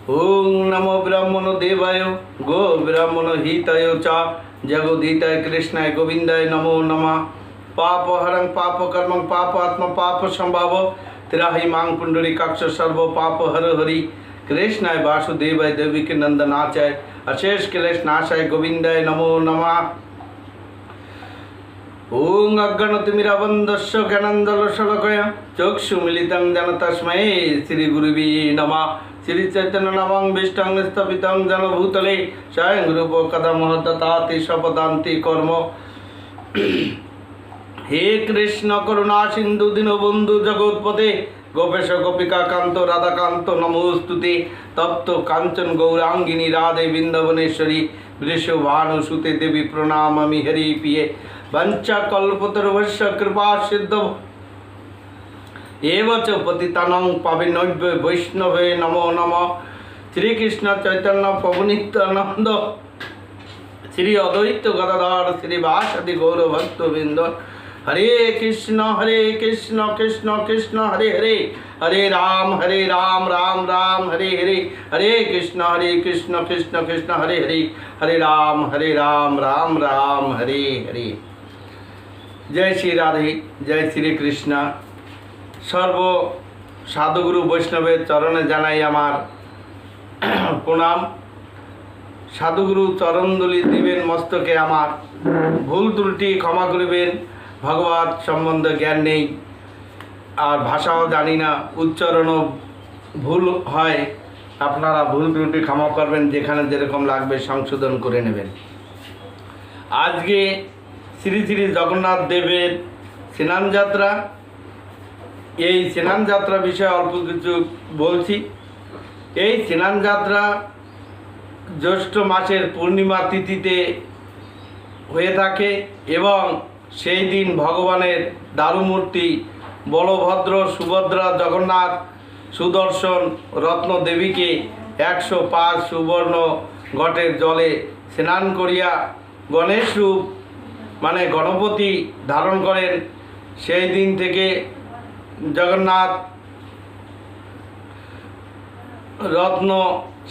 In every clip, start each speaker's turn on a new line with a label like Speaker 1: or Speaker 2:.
Speaker 1: ओं नमो ब्राह्मण देवाय गो ब्राह्मण हिताय च जगोदिताय कृष्णाय गोविंदाय नमो नमः। पाप हरं पाप कर्मं पाप आत्म पाप संभाव त्राहि मां पुंडरीकाक्ष सर्व पाप हर हरि कृष्णाय वासुदेवाय देवकी नंदनाचाय अशेष क्लेश नाशाय गोविंदाय नमो नमः। ओं अज्ञानतिमिराबन्धस्य ज्ञानाञ्जनशलाकया चक्षुमिलितं येन तस्मै श्रीगुरुवे नमः। श्री चैतन्य नामं विष्टं स्थापितं जन भूतले स्वयं रूपो कदा महदताति सपदान्ति कर्म। हे कृष्ण करुणा सिंधु दीनबंधु जगत्पते गोपेश गोपिका कांत राधाकांत नमोस्तुते। तप्त कांचन गौरांगिनी राधे वृंदावनेश्वरी वृषभानुसुते देवी प्रणमामि हरि प्रिये। वंचा कल्पतरुभ्यश्च कृपा सिद्ध एव च पतितानां पावनेभ्यो वैष्णवे नमो नमः। श्री कृष्ण चैतन्य प्रभु नित्यानंद श्री अद्वैत गदाधर श्रीवासदि गौर भक्तवृंद हरे कृष्ण कृष्ण कृष्ण हरे हरे हरे राम राम राम हरे हरे हरे कृष्ण कृष्ण कृष्ण हरे हरे हरे राम राम राम हरे हरे। जय श्री राधे जय श्री कृष्ण। सर्व साधुगुरु वैष्णवेर चरणे जानाई आमार प्रणाम। साधुगुरु चरणदुली दिबेन मस्तके आमार भूल त्रुटि क्षमा करिबेन। भगवत सम्बन्धे ज्ञान नेই और भाषाओ जानी ना उच्चारणও भूल হয় আপনারা भूल त्रुटि क्षमा करबेन যেখানে যেরকম লাগবে সংশোধন করে নেবেন। আজকে শ্রী শ্রী জগন্নাথ দেবের স্নান যাত্রা এই স্নান যাত্রা বিষয়ে অল্প কিছু বলছি। এই স্নান যাত্রা জ্যৈষ্ঠ মাসের পূর্ণিমা তিথিতে হয়ে থাকে এবং সেই দিন ভগবানের দারুমূর্তি বলভদ্র সুভদ্রা জগন্নাথ সুদর্শন রত্ন দেবীকে 105 সুবর্ণ ঘটের জলে স্নান করিয়া গণেশ রূপ মানে গণপতি ধারণ করেন। সেই দিন থেকে জগন্নাথ রত্ন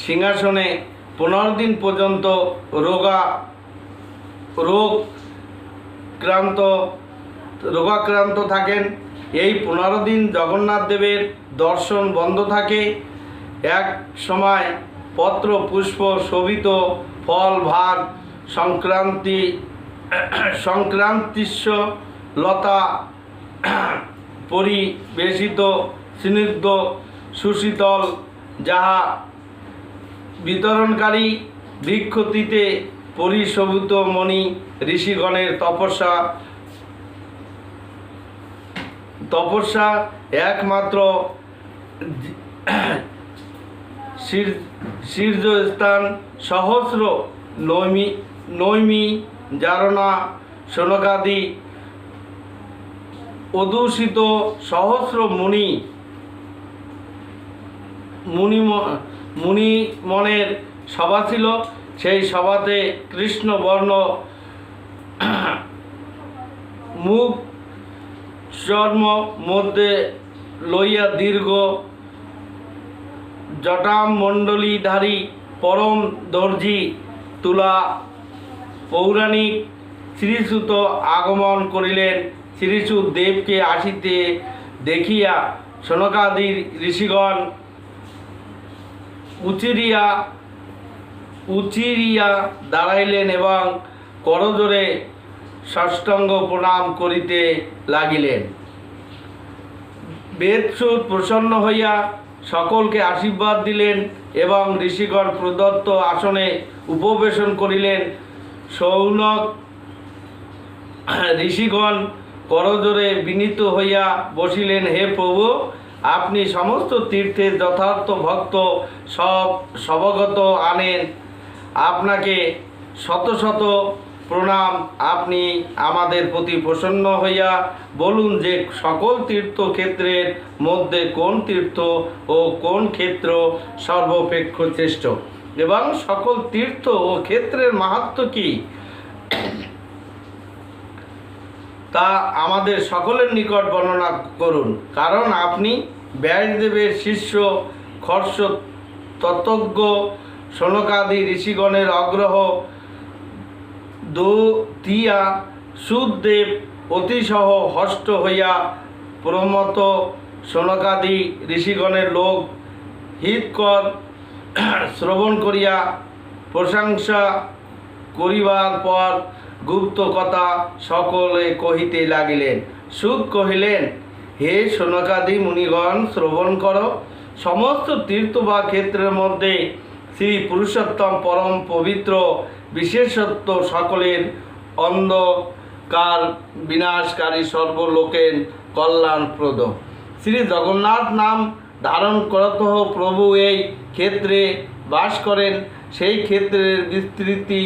Speaker 1: সিংহাসনে 15 দিন পর্যন্ত রোগাক্রান্ত থাকেন। এই 15 দিন জগন্নাথ দেবের দর্শন বন্ধ থাকে। এক সময় পত্র পুষ্প শোভিত ফল ভাত সংক্রান্তিস্য লতা পরিবেশিত স্নিগ্ধ সুশীতল যাহা বিতরণকারী বৃক্ষটিতে পরিশোভিত মণি ঋষিগণের তপস্যা একমাত্র শীর্ষস্থান সহস্র নৈমি জারণা শোনকাদি অদূষিত সহস্র মুনিমনের সভা ছিল। সেই সভাতে কৃষ্ণবর্ণ মুখ চর্ম মধ্যে লইয়া দীর্ঘ জটামণ্ডলীধারী পরম দর্জি তুলা পৌরাণিক শ্রীসুত আগমন করিলেন। শ্রীসুত দেবকে আসিতে দেখিয়া শনকাদি ঋষিগণ উচিরিয়া দাঁড়াইলেন এবং করজোড়ে সাষ্টাঙ্গ প্রণাম করিতে লাগিলেন। বেদসুত প্রসন্ন হইয়া সকলকে আশীর্বাদ দিলেন এবং ঋষিগণ প্রদত্ত আসনে উপবেশন করিলেন। শৌনক ঋষিগণ করজোড়ে বিনীত হইয়া বসিলেন। হে প্রভু, আপনি সমস্ত তীর্থের যথার্থ ভক্ত সবগত আনেন। আপনাকে শত শত প্রণাম। আপনি আমাদের প্রতি প্রসন্ন হইয়া বলুন যে সকল তীর্থক্ষেত্রের মধ্যে কোন তীর্থ ও কোন ক্ষেত্র সর্বাপেক্ষ শ্রেষ্ঠ এবং সকল তীর্থ ও ক্ষেত্রের মাহাত্ম্য কি তা আমাদের সকলের নিকট বর্ণনা করুন। কারণ আপনি ব্যাসদেবের শিষ্য তত্ত্বজ্ঞ সনকাদি ঋষিগণের অগ্রহ দতিয়া সুদেব অতিশহ হষ্ট হইয়া প্রমত সনকাদি ঋষিগণের লোক হিতকর শ্রবণ করিয়া প্রশংসা করিবার পর গুপ্ত কথা সকলে কহিতে লাগিলেন। সুদ কহিলেন, হে সনকাদি মুনিগণ, শ্রবণ করো। সমস্ত তীর্থ বা ক্ষেত্রের মধ্যে শ্রী পুরুষোত্তম পরম পবিত্র বিশেষত্ব সকলের অন্ধকার বিনাশকারী সর্বলোকের কল্যাণপ্রদ। শ্রী জগন্নাথ নাম ধারণ করত প্রভু এই ক্ষেত্রে বাস করেন। সেই ক্ষেত্রের বিস্তৃতি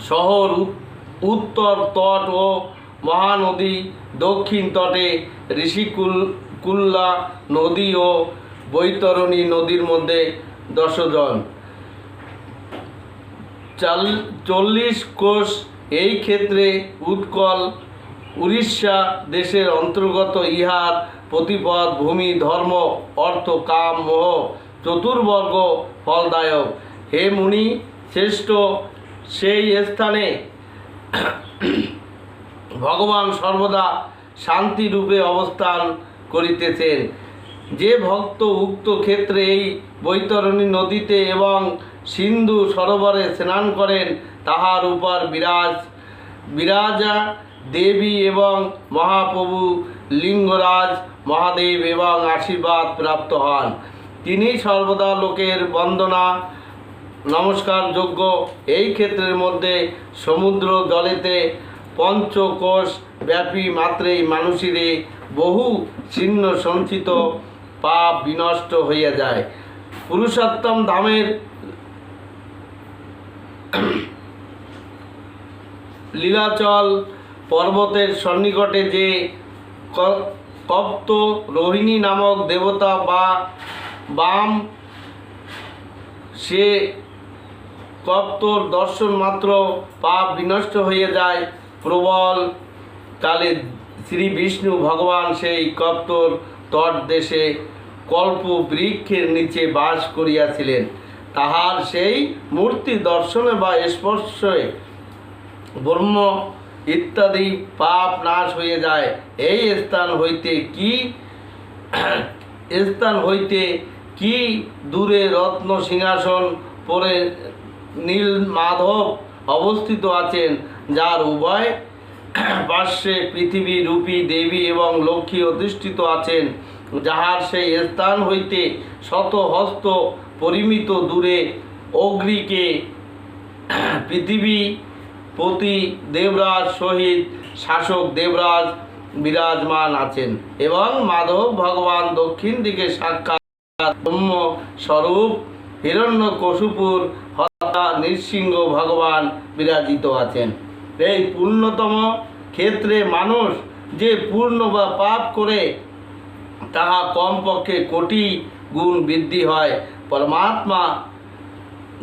Speaker 1: শহর উত্তর তট ও মহানদী, দক্ষিণ তটে ঋষিকুল্লা নদী ও বৈতরণী নদীর মধ্যে 10 জন 40 কোশ। এই ক্ষেত্রে উৎকল উড়িষ্যা দেশের অন্তর্গত। ইহার প্রতিপদ ভূমি ধর্ম অর্থ কাম মোহ চতুর্বর্গ ফলদায়ক। হে মুনি শ্রেষ্ঠ, সেই স্থানে ভগবান সর্বদা শান্তিরূপে অবস্থান করিতেছেন। যে ভক্ত উক্ত ক্ষেত্রে এই বৈতরণী নদীতে এবং সিন্ধু সরোবরে স্নান করেন, তাহার উপর বিরাজা দেবী এবং মহাপ্রভু লিঙ্গরাজ মহাদেব এবং আশীর্বাদ প্রাপ্ত হন। তিনি সর্বদা লোকের বন্দনা নমস্কার যোগ্য। এই ক্ষেত্রের মধ্যে সমুদ্র জলেতে পঞ্চকোশ ব্যাপী মাত্রেই মানুষের বহু ছিন্ন সঞ্চিত পাপ বিনষ্ট হইয়া যায়। পুরুষোত্তম ধামের লীলাচল পর্বতের সন্নিকটে যে কপ্ত রোহিণী নামক দেবতা বা বাম, সে কপ্তর দর্শন মাত্র পাপ বিনষ্ট হয়ে যায়। প্রবল কালে শ্রী বিষ্ণু ভগবান সেই কপ্তর তট দেশে কল্প বৃক্ষের নিচে বাস করিয়াছিলেন। তাহার সেই মূর্তি দর্শনে বা স্পর্শে ব্রহ্ম ইত্যাদি পাপ নাশ হয়ে যায়। এই স্থান হইতে কি দূরে রত্ন সিংহাসন পরে নীল মাধব অবস্থিত আছেন, যার উভয় পার্শ্বে পৃথিবী রূপী দেবী এবং লক্ষ্মী অধিষ্ঠিত আছেন। যাহার সেই স্থান হইতে শত হস্ত পরিমিত দূরে অগ্রিকে পৃথিবী পতি দেবরাজ সহিত শাসক দেবরাজ বিরাজমান আছেন এবং মাধব ভগবান দক্ষিণ দিকে সাক্ষাৎ ব্রহ্ম স্বরূপ হিরণ্যকশিপুর হত্যা নৃসিংহ ভগবান বিরাজিত আছেন। এই পূর্ণতম ক্ষেত্রে মানুষ যে পূর্ণ বা পাপ করে, তাহা কমপক্ষে কোটি গুণ বৃদ্ধি হয়। পরমাত্মা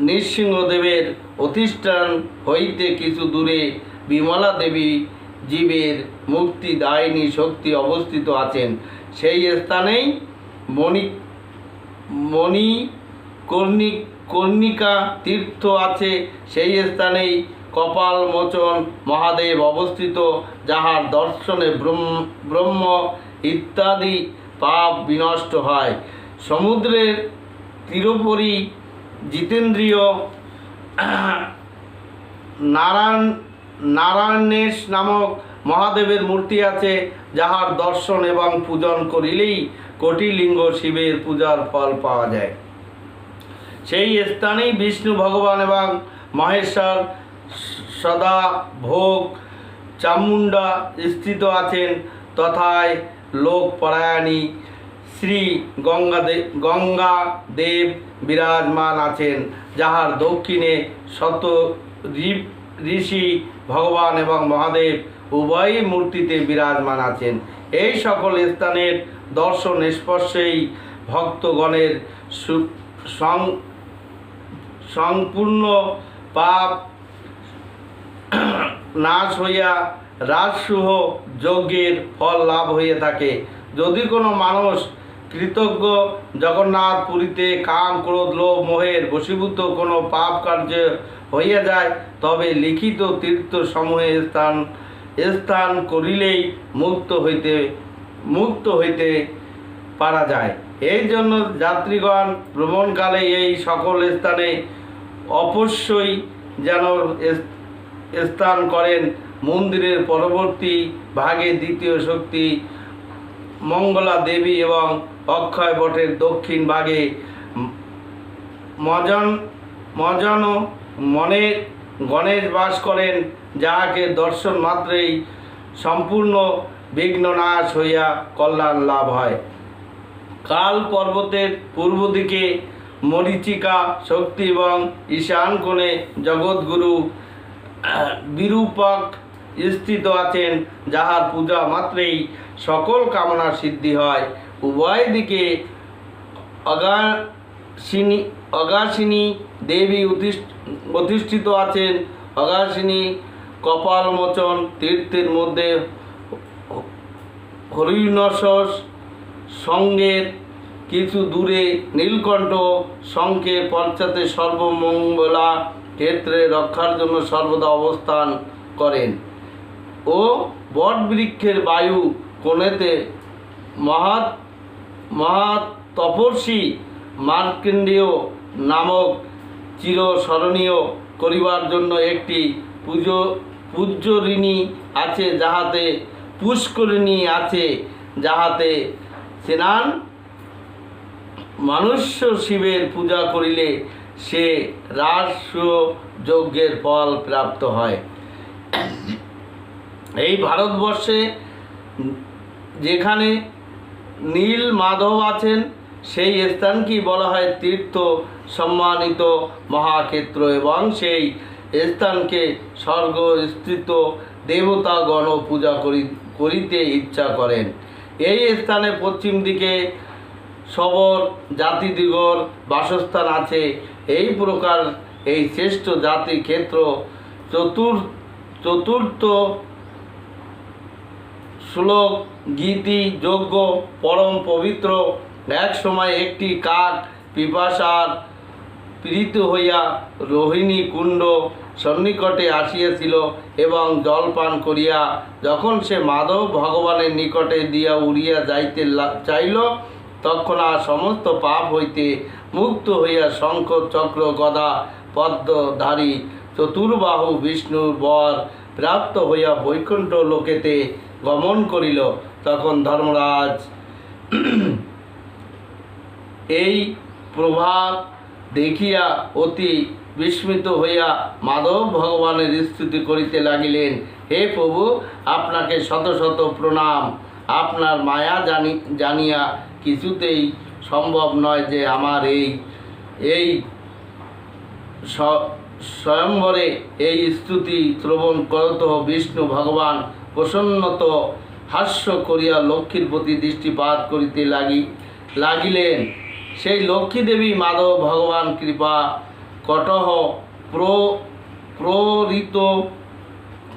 Speaker 1: নৃসিংহদেবের অধিষ্ঠান হইতে কিছু দূরে বিমলা দেবী জীবের মুক্তিদায়িনী শক্তি অবস্থিত আছেন। সেই স্থানেই কর্ণিকা তীর্থ আছে। সেই স্থানেই কপাল মোচন মহাদেব অবস্থিত, যাহার দর্শনে ব্রহ্ম ইত্যাদি পাপ বিনষ্ট হয়। সমুদ্রের তীরোপরি জিতেন্দ্রীয় নারায়ণেশ নামক মহাদেবের মূর্তি আছে, যাহার দর্শন এবং পূজন করিলেই কোটিলিঙ্গ শিবের পূজার ফল পাওয়া যায়। সেই স্থানেই বিষ্ণু ভগবান এবং মহেশ্বর সদা ভোগ চামুণ্ডা স্থিত আছেন। তথায় লোকপরায়ণী শ্রী গঙ্গা দেব বিরাজমান আছেন, যাহার দক্ষিণে শত ঋষি ভগবান এবং মহাদেব উভয়ই মূর্তিতে বিরাজমান আছেন। এই সকল স্থানের দর্শন স্পর্শেই ভক্তগণের সম্পূর্ণ পাপ নাশ হইয়া রাজসূহ যজ্ঞের ফল লাভ হয়ে থাকে। যদি কোনো মানুষ কৃতজ্ঞ জগন্নাথ পুরীতে কাম ক্রোধ লোভ মোহের বশীভূত কোনো পাপ কার্য হইয়া যায়, তবে লিখিত তীর্থ সমূহে স্থান করিলেই মুক্ত হইতে পারা যায়। এই জন্য যাত্রীগণ ভ্রমণকালে এই সকল স্থানে অবশ্যই যেন স্থান করেন। মন্দিরের পরবর্তী ভাগে দ্বিতীয় শক্তি মঙ্গলা দেবী এবং অক্ষয় বটের দক্ষিণ ভাগে মনে গণেশ বাস করেন, যাহাকে দর্শন মাত্রেই সম্পূর্ণ বিঘ্ন নাশ হইয়া কল্যাণ লাভ হয়। কাল পর্বতের পূর্ব দিকে মরীচিকা শক্তি এবং ঈশান কোণে জগৎগুরু বিরূপক স্থিত আছেন, যাহার পূজা মাত্রেই সকল কামনা সিদ্ধি হয়। উভয় দিকে অগাসিনী দেবী অধিষ্ঠিত আছেন। অগাসিনী কপালমোচন তীর্থের মধ্যে হরিণশস সঙ্গের কিছু দূরে নীলকণ্ঠ শঙ্খের পশ্চাতে সর্বমঙ্গলা ক্ষেত্রে রক্ষার জন্য সর্বদা অবস্থান করেন ও বটবৃক্ষের বায়ু কোণেতে মহৎ তপস্বী মার্কণ্ডেয় নামক চিরস্মরণীয় করিবার জন্য একটি পূজ্যঋণী আছে, যাহাতে পুষ্করিণী আছে, যাহাতে স্নান মনুষ্য শিবের পূজা করিলে সে রাজস্ব যজ্ঞের ফল প্রাপ্ত হয়। এই ভারতবর্ষে যেখানে নীল মাধব আছেন সেই স্থানকেই বলা হয় তীর্থ সম্মানিত মহাক্ষেত্র, এবং সেই স্থানকে স্বর্গস্থিত দেবতাগণ পূজা করিতে ইচ্ছা করেন। এই স্থানে পশ্চিম দিকে সবর জাতিদিগর বাসস্থান আছে। এই প্রকার এই শ্রেষ্ঠ জাতি ক্ষেত্র চতুর্থ শ্লোক গীতি যজ্ঞ পরম পবিত্র। এক সময় একটি কাক পিপাসার পীড়িত হইয়া রোহিণী কুণ্ড সন্নিকটে আসিয়াছিল এবং জলপান করিয়া যখন সে মাধব ভগবানের নিকটে দিয়া উড়িয়া যাইতে চাইল, তৎক্ষণাৎ সমস্ত পাপ হইতে মুক্ত হইয়া শঙ্খ চক্র গদা পদ্মধারী চতুর্বাহু বিষ্ণুর বর প্রাপ্ত হইয়া বৈকুণ্ঠ লোকেতে গমন করিল। তখন ধর্মরাজ এই প্রভাব দেখিয়া অতি বিস্মিত হইয়া মাধব ভগবানের স্তুতি করিতে লাগিলেন। হে প্রভু, আপনাকে শত শত প্রণাম। আপনার মায়া জানিয়া কিছুতেই সম্ভব নয় যে আমার এই স্বয়ম্বরে এই স্তুতি শ্রবণ করত। বিষ্ণু ভগবান প্রসন্নত হাস্য করিয়া লক্ষ্মীর প্রতি দৃষ্টিপাত করিতে লাগিলেন। সেই লক্ষ্মী দেবী মাধব ভগবান কৃপা কটহ প্ররিত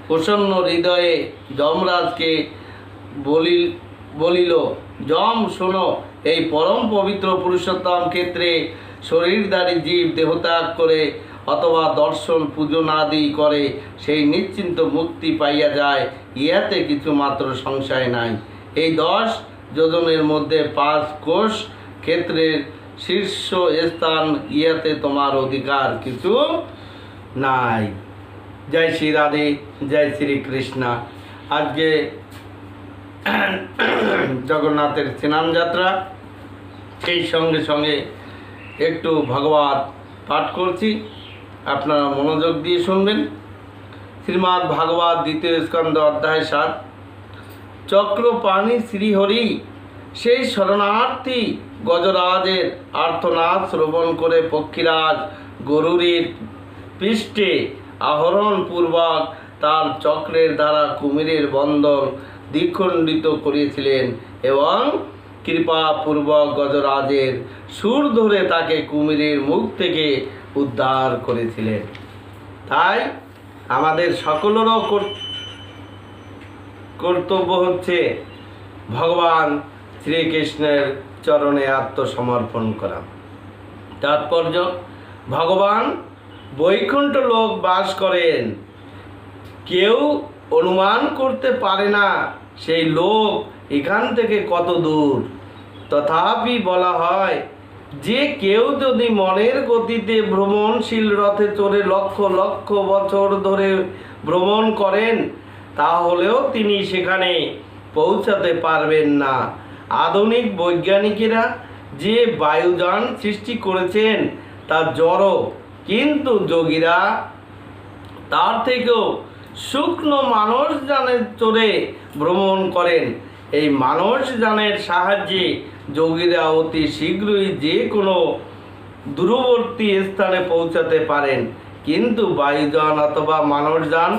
Speaker 1: প্রসন্ন হৃদয়ে যমরাজকে বলিল, যম শোনো, এই পরম পবিত্র পুরুষোত্তম ক্ষেত্রে শরীরধারী জীব দেহত্যাগ করে অথবা দর্শন পূজনাদি করে সেই নিশ্চিন্ত মুক্তি পাইয়া যায়, ইহাতে কিছু মাত্র সংশয় নাই। এই 10 যোজনের মধ্যে 5 কোষ ক্ষেত্রের শীর্ষ স্থান, ইহাতে তোমার অধিকার কিছু নাই। জয় শ্রী রাধে, জয় শ্রী কৃষ্ণ। আজকে জগন্নাথের স্নান যাত্রা, সেই সঙ্গে সঙ্গে একটু ভগবত পাঠ করছি, আপনারা মনোযোগ দিয়ে শুনবেন। শ্রীমদ্ ভাগবত দ্বিতীয় স্কন্ধ অধ্যায় 7। চক্রপাণি শ্রীহরি সেই শরণার্থী গজরাজের আর্তনাদ শ্রবণ করে পক্ষীরাজ গরুরের পৃষ্ঠে আহরণপূর্বক তার চক্রের দ্বারা কুমিরের বন্ধন দ্বিখণ্ডিত করিয়েছিলেন এবং কৃপাপূর্বক গজরাজের সুর ধরে তাকে কুমিরের মুখ থেকে উদ্ধার করেছিলেন। তাই আমাদের সকলেরও কর্তব্য হচ্ছে ভগবান শ্রীকৃষ্ণের চরণে আত্মসমর্পণ করা। তাৎপর্য, ভগবান বৈকুণ্ঠ লোক বাস করেন, কেউ অনুমান করতে পারে না সেই লোক এখান থেকে কত দূর। তথাপি বলা হয় যে কেউ যদি মনের গতিতে ভ্রমণশীল রথে চড়ে লক্ষ লক্ষ বছর ধরে ভ্রমণ করেন, তাহলেও তিনি সেখানে পৌঁছাতে পারবেন না। আধুনিক বৈজ্ঞানিকেরা যে বায়ুযান সৃষ্টি করেছেন তা জড়, কিন্তু যোগীরা তার থেকেও শুকনো মানসযানে চড়ে ভ্রমণ করেন। এই মানসযানের সাহায্যে যোগীরা অতি শীঘ্রই যে কোনো দূরবর্তী স্থানে পৌঁছাতে পারেন, কিন্তু বায়ুযান অথবা মানসযান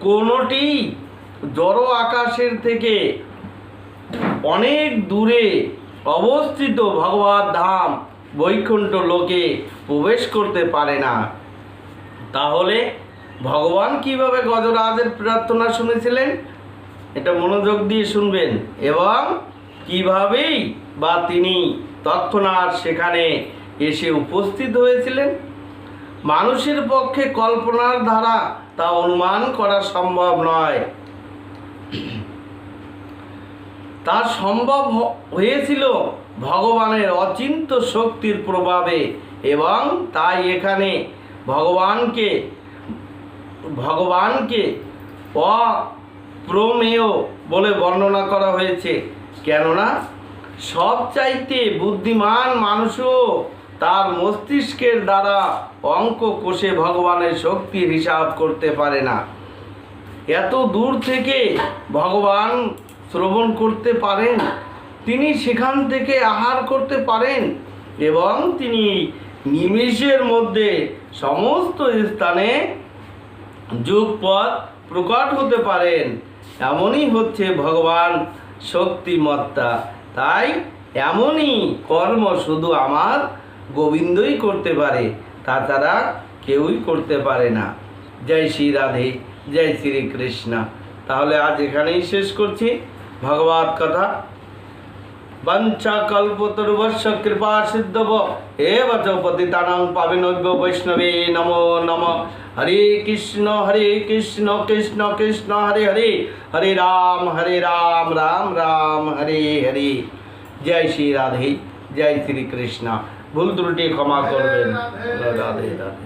Speaker 1: কোনোটি জড় আকাশের থেকে অনেক দূরে অবস্থিত ভগবত ধাম বৈকুণ্ঠ লোকে প্রবেশ করতে পারে না। তাহলে ভগবান কিভাবে গজরাজের প্রার্থনা শুনেছিলেন, এটা মনোযোগ দিয়ে শুনবেন, এবং কিভাবেই বা তিনি তৎক্ষণাৎ সেখানে এসে উপস্থিত হয়েছিলেন। মানুষের পক্ষে কল্পনার দ্বারা তা অনুমান করা সম্ভব নয়। তা সম্ভব হয়েছিল ভগবানের অচিন্ত শক্তির প্রভাবে, এবং তাই এখানে ভগবানকে অপ্রমেয় বলে বর্ণনা করা হয়েছে। কেননা সবচাইতে বুদ্ধিমান মানুষও তার মস্তিষ্কের দ্বারা অঙ্ক কষে ভগবানের শক্তির হিসাব করতে পারে না। এত দূর থেকে ভগবান শ্রবণ করতে পারেন, তিনি সেখান থেকে আহার করতে পারেন, এবং তিনি নিমেষের মধ্যে সমস্ত স্থানে যুগপৎ প্রকট হতে পারেন। এমনই হচ্ছে ভগবান শক্তিমত্তা। তাই এমনই কর্ম শুধু আমার গোবিন্দই করতে পারে, তাছাড়া কেউই করতে পারে না। জয় শ্রী রাধে, জয় শ্রী কৃষ্ণ। তাহলে আজ এখানেই শেষ করছি ভগবত কথা। বঞ্চা কল্পতরুবশ্য কৃপা সিদ্ধব এব চ পতিতানাং পাবনেভ্যো বৈষ্ণবে নমো নমঃ। হরে কৃষ্ণ কৃষ্ণ কৃষ্ণ হরে হরে, হরে রাম রাম রাম হরে হরে। জয় শ্রী রাধে, জয় শ্রী কৃষ্ণ। ভুল ত্রুটি ক্ষমা করবেন। রাধে রাধে।